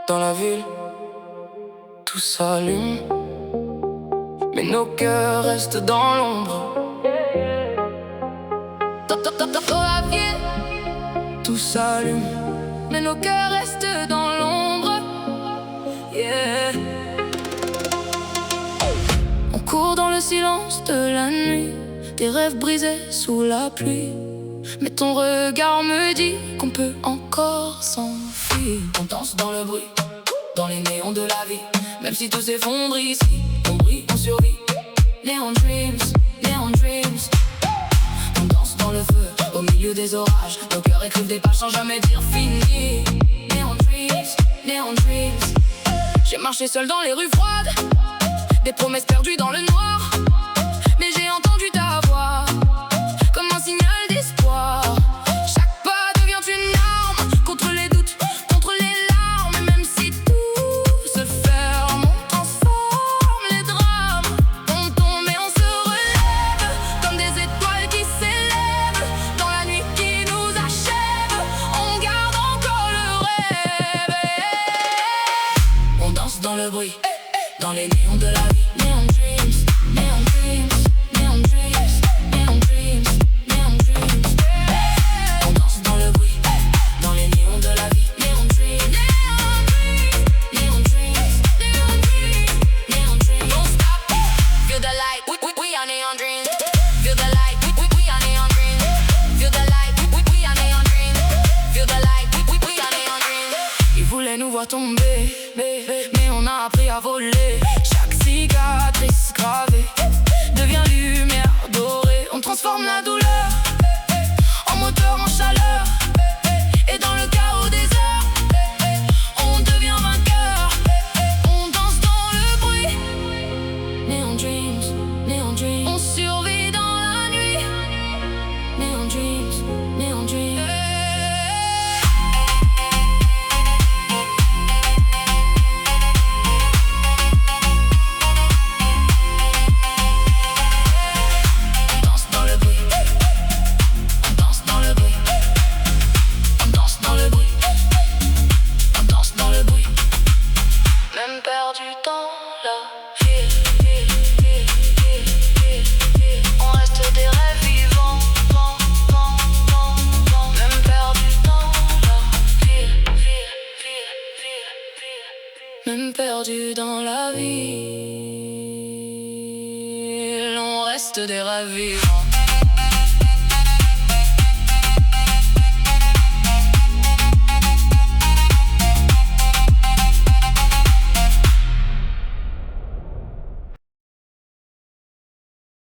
Dans la ville, tout s'allume, mais nos cœurs restent dans l'ombre. Dans la ville, tout s'allume, mais nos cœurs restent dans l'ombre. Yeah. On court dans le silence de la nuit, des rêves brisés sous la pluie. Mais ton regard me dit qu'on peut encore s'enfuir. On danse dans le bruit, dans les néons de la vie. Même si tout s'effondre ici, on brille, on survit. Neon dreams, neon dreams. On danse dans le feu, au milieu des orages. Nos cœurs écrivent des pages sans jamais dire fini. Neon dreams, neon dreams. J'ai marché seul dans les rues froides, des promesses perdues dans le noir. Mais j'ai entendu ta voix, comme un signal d'espoir. Chaque pas devient une arme, contre les doutes, contre les larmes. Et même si tout se ferme, on transforme les drames. On tombe et on se relève, comme des étoiles qui s'élèvent dans la nuit qui nous achève. On garde encore le rêve. On danse dans le bruit, dans les néons de la vie. Neon dreams, neon dreams, neon dreams, neon dreams, neon dreams. On danse dans le bruit, dans les néons de la vie. Neon dreams, neon dreams, neon dreams, neon dreams. Don't stop, feel the light, we are neon dreams. Feel the light, we are neon dreams. Feel the light, we are neon dreams. Feel the light, we are neon dreams. Ils voulaient nous voir tomber, mais on a appris à voler. Chaque cicatrice gravée devient lumière dorée. On transforme la douleur en moteur, en chaleur. Et dans le chaos des heures, on devient vainqueur. On danse dans le bruit. Neon dreams, neon dreams. On survit dans la nuit. Neon dreams, neon dreams. Même perdu dans la ville, on reste des rêves vivants. Même perdu dans la ville, même perdu dans la ville, on reste des rêves vivants.